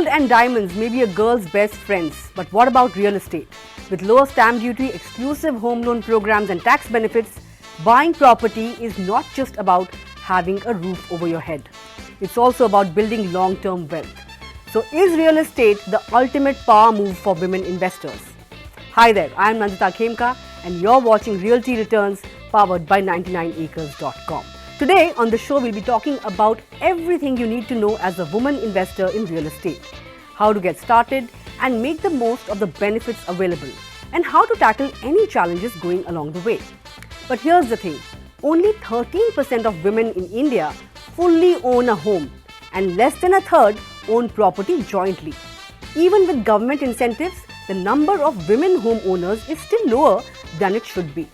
Gold and diamonds may be a girl's best friends, but what about real estate? With lower stamp duty, exclusive home loan programs and tax benefits, buying property is not just about having a roof over your head. It's also about building long-term wealth. So is real estate the ultimate power move for women investors? Hi there, I am Nandita Khemka and you're watching Realty Returns powered by 99acres.com. Today on the show we'll be talking about everything you need to know as a woman investor in real estate. How to get started and make the most of the benefits available and how to tackle any challenges going along the way. But here's the thing, only 13% of women in India fully own a home and less than a third own property jointly. Even with government incentives, the number of women homeowners is still lower than it should be.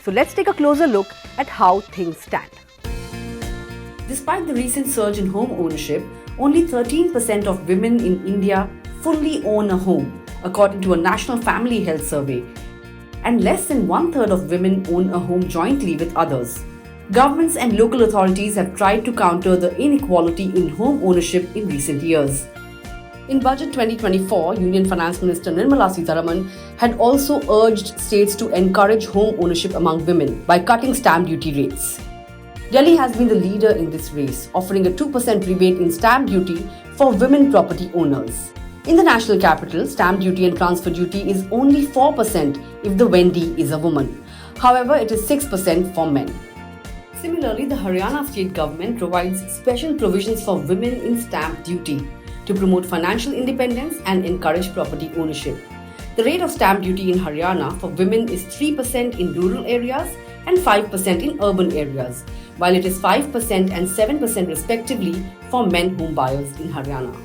So let's take a closer look at how things stand. Despite the recent surge in home ownership, only 13% of women in India fully own a home, according to a National Family Health Survey, and less than one-third of women own a home jointly with others. Governments and local authorities have tried to counter the inequality in home ownership in recent years. In Budget 2024, Union Finance Minister Nirmala Sitharaman had also urged states to encourage home ownership among women by cutting stamp duty rates. Delhi has been the leader in this race, offering a 2% rebate in stamp duty for women property owners. In the national capital, stamp duty and transfer duty is only 4% if the vendee is a woman. However, it is 6% for men. Similarly, the Haryana state government provides special provisions for women in stamp duty to promote financial independence and encourage property ownership. The rate of stamp duty in Haryana for women is 3% in rural areas and 5% in urban areas, while it is 5% and 7% respectively for men home buyers in Haryana.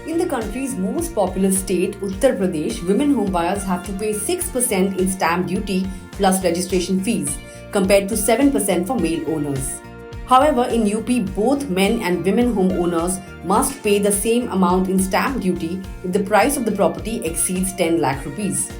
In the country's most populous state, Uttar Pradesh, women home buyers have to pay 6% in stamp duty plus registration fees, compared to 7% for male owners. However, in UP, both men and women homeowners must pay the same amount in stamp duty if the price of the property exceeds 10 lakh rupees.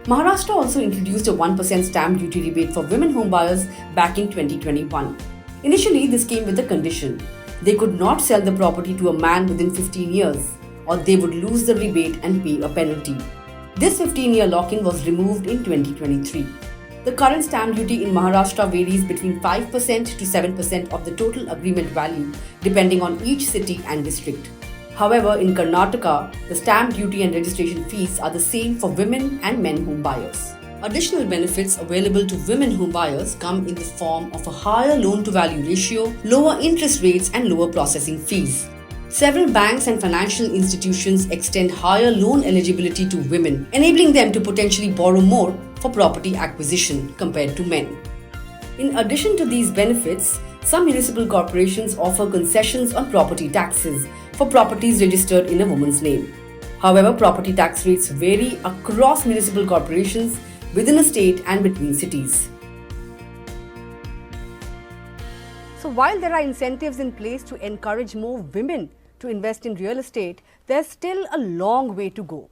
Maharashtra also introduced a 1% stamp duty rebate for women homebuyers back in 2021. Initially, this came with a condition. They could not sell the property to a man within 15 years, or they would lose the rebate and pay a penalty. This 15-year lock-in was removed in 2023. The current stamp duty in Maharashtra varies between 5% to 7% of the total agreement value, depending on each city and district. However, in Karnataka, the stamp duty and registration fees are the same for women and men home buyers. Additional benefits available to women home buyers come in the form of a higher loan-to-value ratio, lower interest rates, and lower processing fees. Several banks and financial institutions extend higher loan eligibility to women, enabling them to potentially borrow more for property acquisition compared to men. In addition to these benefits, some municipal corporations offer concessions on property taxes for properties registered in a woman's name. However, property tax rates vary across municipal corporations within a state and between cities. So while there are incentives in place to encourage more women to invest in real estate, there's still a long way to go.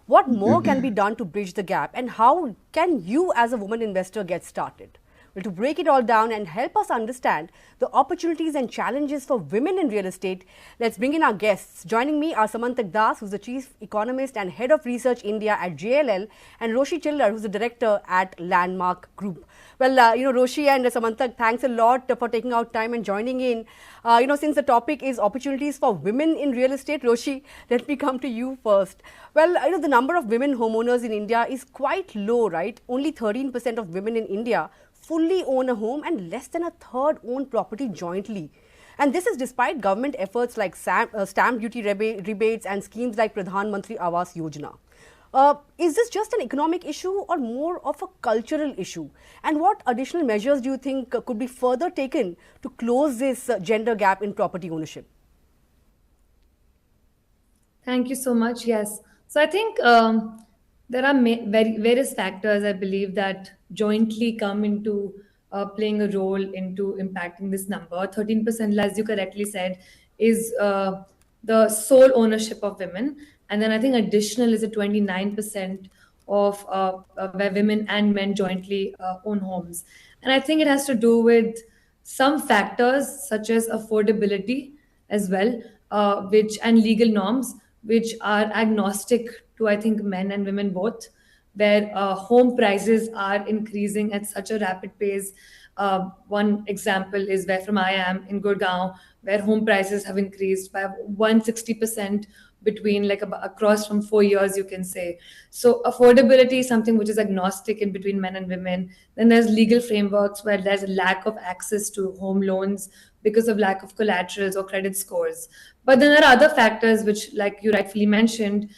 What more can be done to bridge the gap, and how can you as a woman investor get started? Well, to break it all down and help us understand the opportunities and challenges for women in real estate, let's bring in our guests. Joining me are Samantak Das, who's the Chief Economist and Head of Research India at JLL, and Roshy Chhillar, who's the Director at Landmark Group. Well, Roshy and Samantak, thanks a lot for taking out time and joining in. Since the topic is opportunities for women in real estate, Roshy, let me come to you first. Well, the number of women homeowners in India is quite low, right? Only 13% of women in India fully own a home and less than a third own property jointly. And this is despite government efforts like stamp duty rebates and schemes like Pradhan Mantri Awas Yojana. Is this just an economic issue or more of a cultural issue? And what additional measures do you think could be further taken to close this gender gap in property ownership? Thank you so much. Yes. So I think there are various factors, I believe, that jointly come into playing a role into impacting this number. 13%, as you correctly said, is the sole ownership of women. And then I think additional is a 29% of where women and men jointly own homes. And I think it has to do with some factors such as affordability as well. which and legal norms which are agnostic to, I think, men and women both, where home prices are increasing at such a rapid pace. One example is where from I am in Gurgaon, where home prices have increased by 160% between across from 4 years, you can say. So affordability is something which is agnostic in between men and women. Then there's legal frameworks where there's a lack of access to home loans because of lack of collaterals or credit scores. But then there are other factors which, like you rightfully mentioned,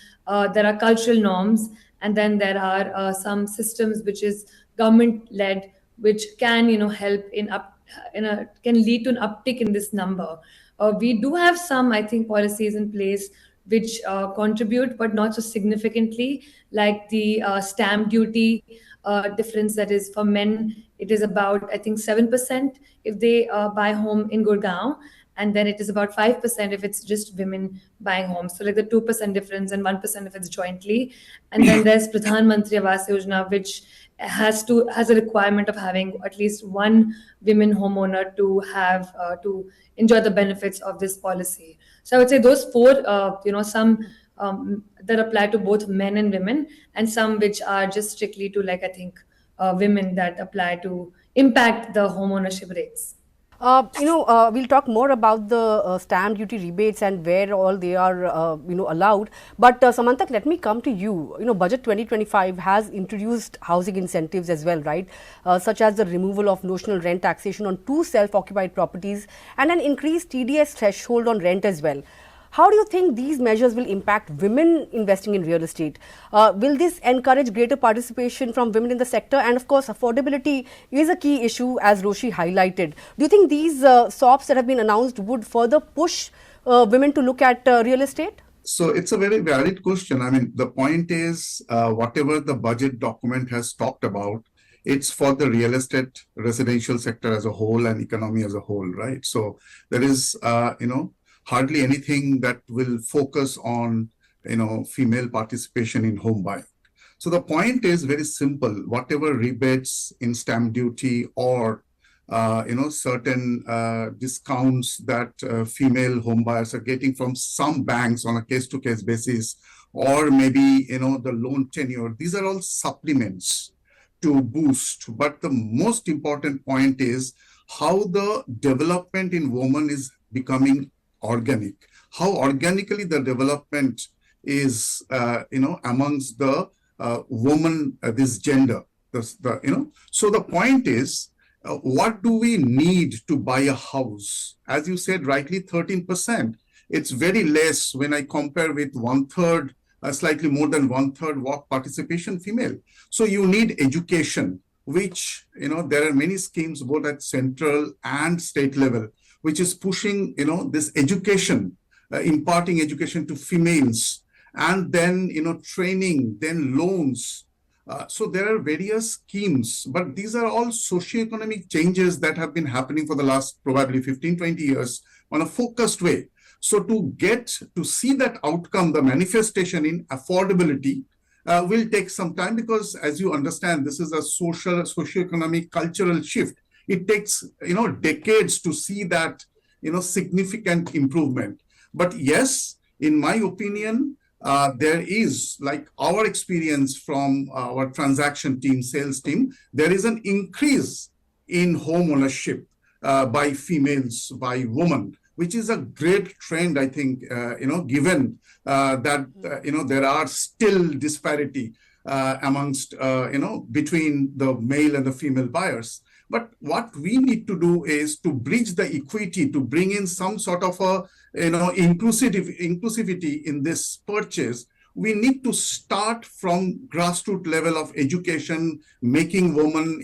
there are cultural norms, and then there are some systems which is government led, which can help can lead to an uptick in this number. We do have some, I think, policies in place which contribute, but not so significantly, like the stamp duty difference. That is, for men, it is about, I think, 7% if they buy home in Gurgaon, and then it is about 5% if it's just women buying homes. So like the 2% difference and 1% if it's jointly. And then there's Pradhan Mantri Awas Yojana, which has a requirement of having at least one women homeowner to have to enjoy the benefits of this policy. So I would say those four, some that apply to both men and women, and some which are just strictly to, like, I think, women, that apply to impact the home ownership rates. We'll talk more about the stamp duty rebates and where all they are, allowed. But Samantak, let me come to you. Budget 2025 has introduced housing incentives as well, right? Such as the removal of notional rent taxation on 2 self-occupied properties and an increased TDS threshold on rent as well. How do you think these measures will impact women investing in real estate? Will this encourage greater participation from women in the sector? And of course, affordability is a key issue, as Roshy highlighted. Do you think these SOPs that have been announced would further push women to look at real estate? So it's a very valid question. I mean, the point is, whatever the budget document has talked about, it's for the real estate residential sector as a whole and economy as a whole, right? So there is, hardly anything that will focus on, female participation in home buying. So the point is very simple. Whatever rebates in stamp duty or, certain discounts that female home buyers are getting from some banks on a case-to-case basis, or maybe, the loan tenure, these are all supplements to boost. But the most important point is how the development in women is becoming organic, how organically the development is, amongst the woman, this gender, So the point is, what do we need to buy a house? As you said rightly, 13%. It's very less when I compare with 1/3, slightly more than 1/3 work participation female. So you need education, which, there are many schemes both at central and state level, which is pushing, this education, imparting education to females, and then, training, then loans. So there are various schemes, but these are all socioeconomic changes that have been happening for the last probably 15, 20 years on a focused way. So to see that outcome, the manifestation in affordability, will take some time, because as you understand, this is a socioeconomic, cultural shift. It takes, decades to see that, significant improvement. But yes, in my opinion, there is, like our experience from our transaction team, sales team, there is an increase in home ownership by females, by women, which is a great trend, I think, given that, there are still disparity amongst, between the male and the female buyers. But what we need to do is to bridge the equity, to bring in some sort of a, inclusivity in this purchase. We need to start from grassroots level of education, making women,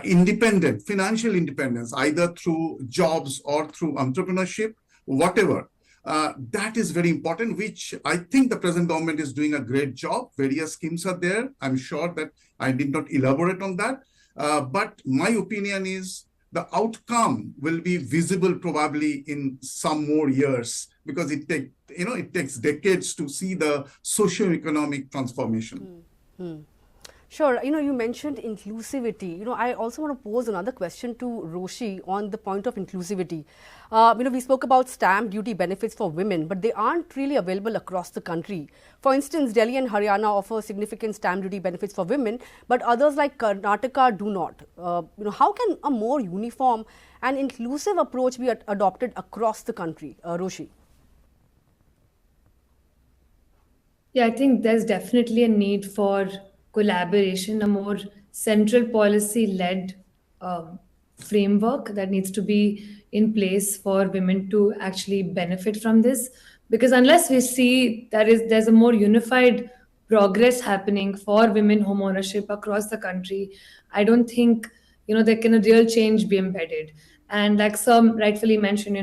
independent, financial independence, either through jobs or through entrepreneurship, whatever. That is very important, which I think the present government is doing a great job. Various schemes are there. I'm sure that I did not elaborate on that. But my opinion is the outcome will be visible probably in some more years, because it takes decades to see the socio-economic transformation. Sure. You mentioned inclusivity. I also want to pose another question to Roshy on the point of inclusivity. We spoke about stamp duty benefits for women, but they aren't really available across the country. For instance, Delhi and Haryana offer significant stamp duty benefits for women, but others like Karnataka do not. How can a more uniform and inclusive approach be adopted across the country? Roshy. Yeah, I think there's definitely a need for collaboration, a more central policy led um, framework that needs to be in place for women to actually benefit from this. Because unless we see there's a more unified progress happening for women homeownership across the country, I don't think there can a real change be embedded. And like some rightfully mentioned,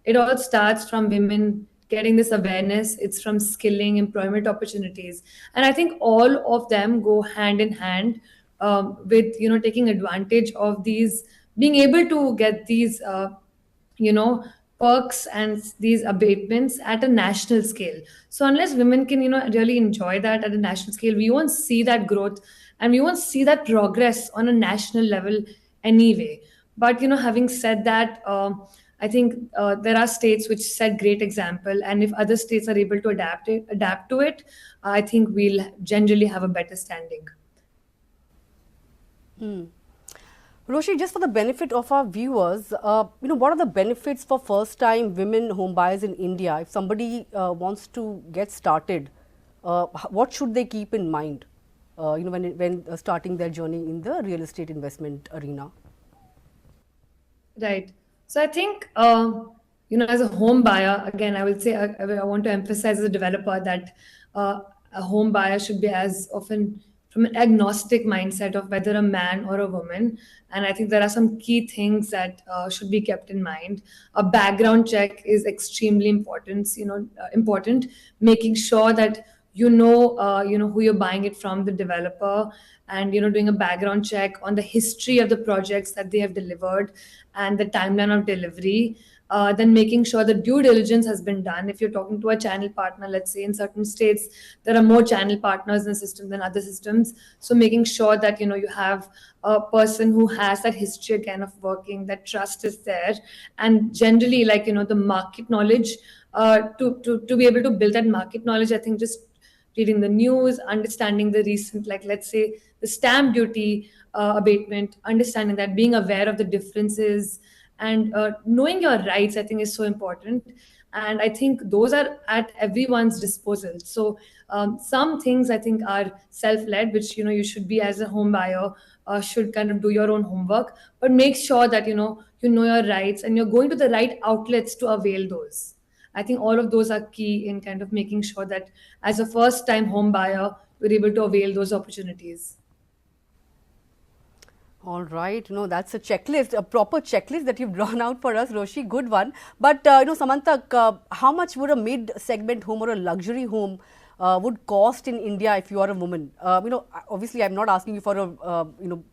it all starts from women getting this awareness. It's from skilling, employment opportunities, and I think all of them go hand in hand with taking advantage of these, being able to get these you know perks and these abatements at a national scale. So unless women can really enjoy that at a national scale, we won't see that growth, and we won't see that progress on a national level anyway. But having said that, I think there are states which set great example, and if other states are able to adapt to it, I think we'll generally have a better standing. Roshi, just for the benefit of our viewers, what are the benefits for first-time women home buyers in India? If somebody wants to get started, what should they keep in mind, when starting their journey in the real estate investment arena? Right. So I think, as a home buyer, again, I will say I want to emphasize as a developer that a home buyer should be as often from an agnostic mindset of whether a man or a woman. And I think there are some key things that should be kept in mind. A background check is extremely important, making sure that who you're buying it from, the developer, and doing a background check on the history of the projects that they have delivered and the timeline of delivery. Then making sure the due diligence has been done. If you're talking to a channel partner, let's say in certain states there are more channel partners in the system than other systems, so making sure that you have a person who has that history again of working, that trust is there, and generally the market knowledge, to be able to build that market knowledge. I think just reading the news, understanding the recent, like let's say the stamp duty abatement, understanding that, being aware of the differences, and knowing your rights, I think is so important. And I think those are at everyone's disposal. So some things I think are self-led, which you should be, as a home buyer, should kind of do your own homework, but make sure that you know your rights and you're going to the right outlets to avail those. I think all of those are key in kind of making sure that as a first time home buyer, we're able to avail those opportunities. All right, that's a checklist, a proper checklist that you've drawn out for us, Roshi. Good one. But, Samantak, how much would a mid-segment home or a luxury home would cost in India if you are a woman? Obviously, I'm not asking you for a,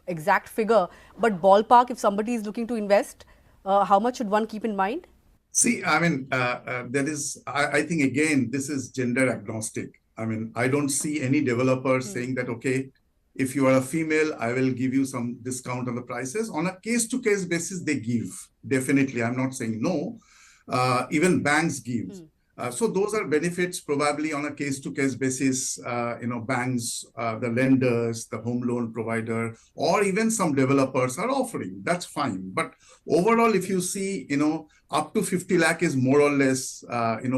exact figure, but ballpark, if somebody is looking to invest, how much should one keep in mind? See, I mean, I think, again, this is gender agnostic. I mean, I don't see any developer saying that, okay, if you are a female, I will give you some discount on the prices. On a case-to-case basis, they give. Definitely, I'm not saying no. Even banks give. So those are benefits probably on a case-to-case basis. Banks, the lenders, the home loan provider, or even some developers are offering. That's fine. But overall, if you see, up to 50 lakh is more or less,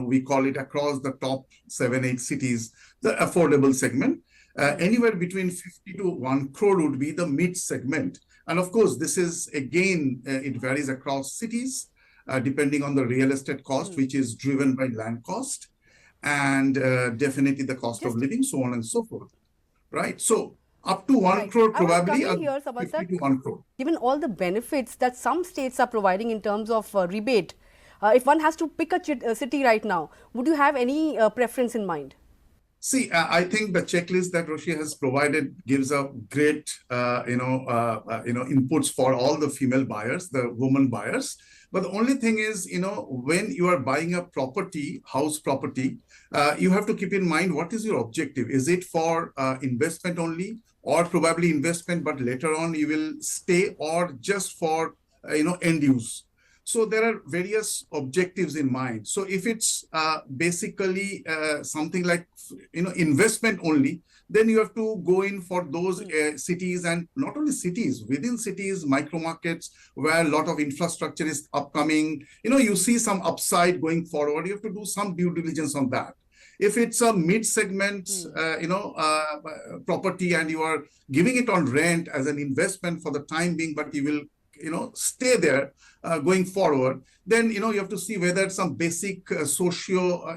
we call it across the top 7-8 cities, the affordable segment. Anywhere between 50 to 1 crore would be the mid segment. And of course, this is, again, it varies across cities, depending on the real estate cost, which is driven by land cost, and definitely the cost of living, so on and so forth. Right? So up to 1 crore probably, here, 50 to 1 crore. Given all the benefits that some states are providing in terms of rebate, if one has to pick a city right now, would you have any preference in mind? See, I think the checklist that Roshy has provided gives a great, inputs for all the female buyers, the woman buyers. But the only thing is, when you are buying a property, house property, you have to keep in mind, what is your objective? Is it for investment only, or probably investment, but later on you will stay, or just for end use. So there are various objectives in mind. So if it's basically something like investment only, then you have to go in for those cities, and not only cities, within cities, micro markets where a lot of infrastructure is upcoming. You see some upside going forward. You have to do some due diligence on that. If it's a mid-segment, property, and you are giving it on rent as an investment for the time being, but you will stay there going forward, then you have to see whether some basic social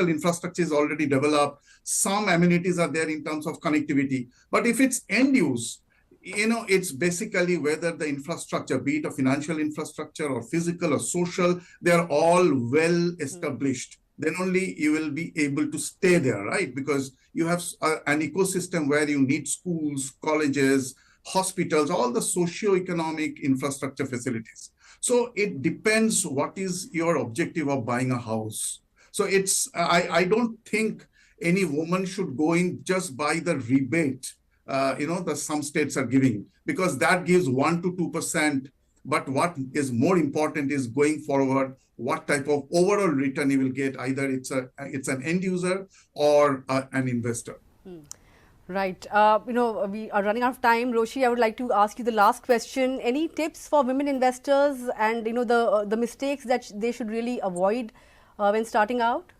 infrastructure is already developed, some amenities are there in terms of connectivity. But if it's end use, it's basically whether the infrastructure, be it a financial infrastructure or physical or social, they're all well established. Then only you will be able to stay there, right? Because you have an ecosystem where you need schools, colleges, hospitals, all the socio-economic infrastructure facilities. So it depends what is your objective of buying a house. So I don't think any woman should go in just by the rebate, that some states are giving, because that gives 1 to 2%. But what is more important is going forward, what type of overall return you will get. Either it's an end user or an investor. Right. We are running out of time. Roshy, I would like to ask you the last question. Any tips for women investors, and the mistakes that they should really avoid when starting out?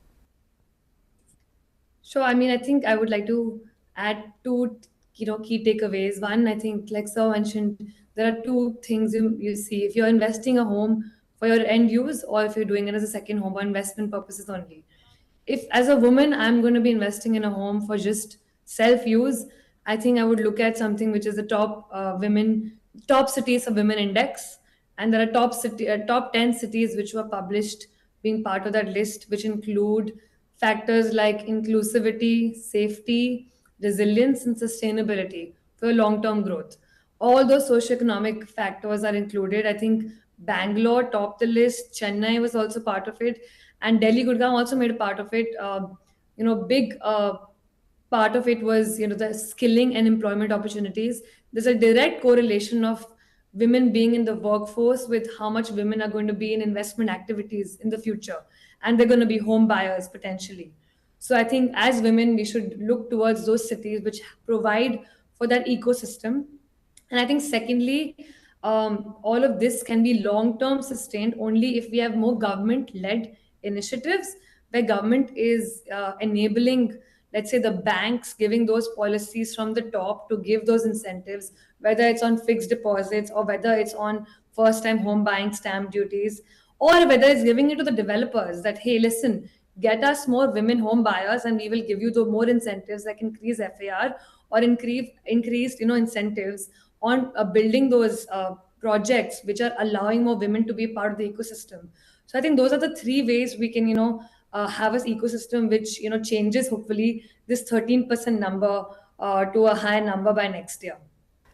Sure. I mean, I think I would like to add two, key takeaways. One, I think, like Sir mentioned, there are two things you see. If you're investing a home for your end use, or if you're doing it as a second home or investment purposes only. If as a woman, I'm going to be investing in a home for just self-use, I think I would look at something which is the top cities of women index. And there are top 10 cities which were published being part of that list, which include factors like inclusivity, safety, resilience, and sustainability for long-term growth. All those socioeconomic factors are included. I think Bangalore topped the list. Chennai was also part of it, and Delhi, Gurgaon also made a part of it. Big part of it was the skilling and employment opportunities. There's a direct correlation of women being in the workforce with how much women are going to be in investment activities in the future, and they're going to be home buyers potentially. So I think as women, we should look towards those cities which provide for that ecosystem. And I think secondly, all of this can be long-term sustained only if we have more government-led initiatives where government is enabling, let's say, the banks, giving those policies from the top to give those incentives, whether it's on fixed deposits or whether it's on first-time home buying stamp duties, or whether it's giving it to the developers that, hey, listen, get us more women home buyers and we will give you the more incentives like increase FAR or increased incentives on building those projects which are allowing more women to be part of the ecosystem. So I think those are the three ways we can have an ecosystem which changes hopefully this 13% number to a higher number by next year.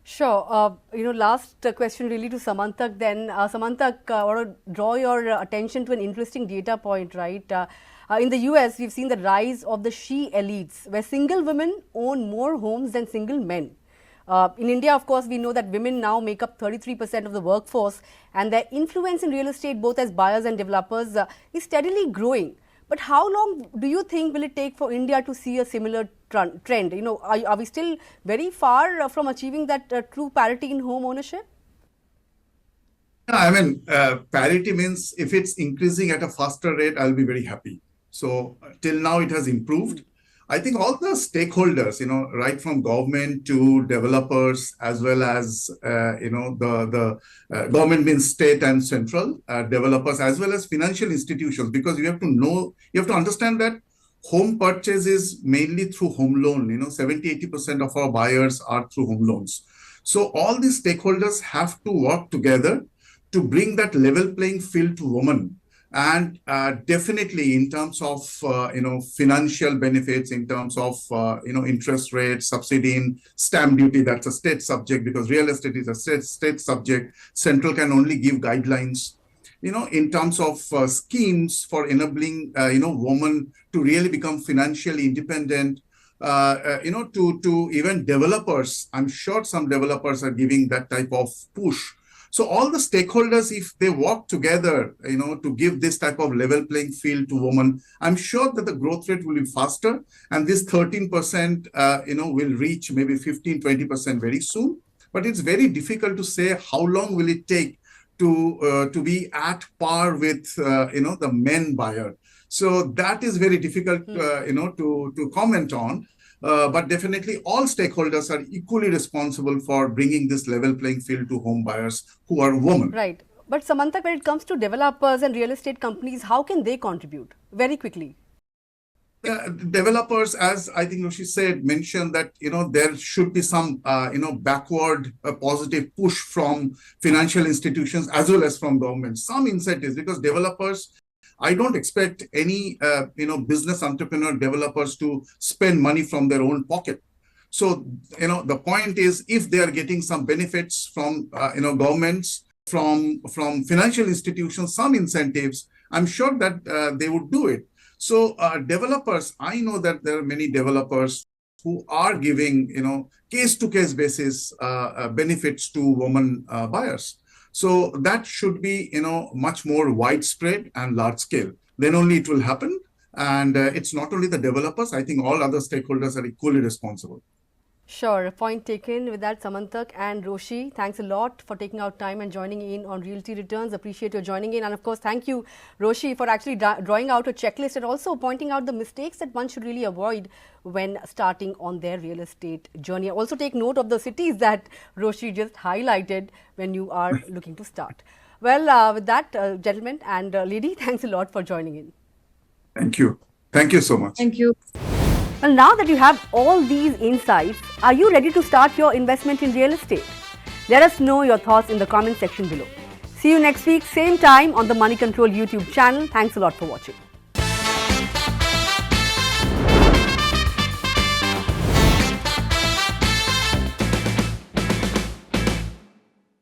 Sure. Last question really to Samantak then. Samantak, I want to draw your attention to an interesting data point, right? In the US, we've seen the rise of the she elites, where single women own more homes than single men. In India, of course, we know that women now make up 33% of the workforce, and their influence in real estate, both as buyers and developers, is steadily growing. But how long do you think will it take for India to see a similar trend? Are we still very far from achieving that true parity in home ownership? Yeah, I mean, parity means if it's increasing at a faster rate, I'll be very happy. So till now, it has improved. I think all the stakeholders, right from government to developers, as well as, the government means state and central developers, as well as financial institutions, because you have to understand that home purchase is mainly through home loan. 70-80% of our buyers are through home loans. So all these stakeholders have to work together to bring that level playing field to women. And definitely in terms of, financial benefits, in terms of, interest rates, subsidy in stamp duty, that's a state subject because real estate is a state subject. Central can only give guidelines, in terms of schemes for enabling, women to really become financially independent. to even developers. I'm sure some developers are giving that type of push. So all the stakeholders, if they work together, to give this type of level playing field to women, I'm sure that the growth rate will be faster, and this 13%, will reach maybe 15-20% very soon. But it's very difficult to say how long will it take to be at par with the men buyer. So that is very difficult, to comment on. But definitely all stakeholders are equally responsible for bringing this level playing field to home buyers who are women. Right. But Samantak, when it comes to developers and real estate companies, how can they contribute? Very quickly. Developers, as I think Roshy said, mentioned that there should be some backward positive push from financial institutions as well as from government, some incentives, because developers, I don't expect any business entrepreneur developers to spend money from their own pocket. So the point is, if they are getting some benefits from governments, from financial institutions, some incentives, I'm sure that they would do it. So developers, I know that there are many developers who are giving case-to-case basis benefits to women buyers. So that should be much more widespread and large scale. Then only it will happen. And it's not only the developers, I think all other stakeholders are equally responsible. Sure, point taken. With that, Samantak and Roshy, thanks a lot for taking out time and joining in on Realty Returns. Appreciate your joining in. And of course, thank you, Roshy, for actually drawing out a checklist and also pointing out the mistakes that one should really avoid when starting on their real estate journey. Also take note of the cities that Roshy just highlighted when you are looking to start. Well, with that, gentlemen and lady, thanks a lot for joining in. Thank you. Thank you so much. Thank you. Well, now that you have all these insights, are you ready to start your investment in real estate? Let us know your thoughts in the comment section below. See you next week, same time on the Money Control YouTube channel. Thanks a lot for watching.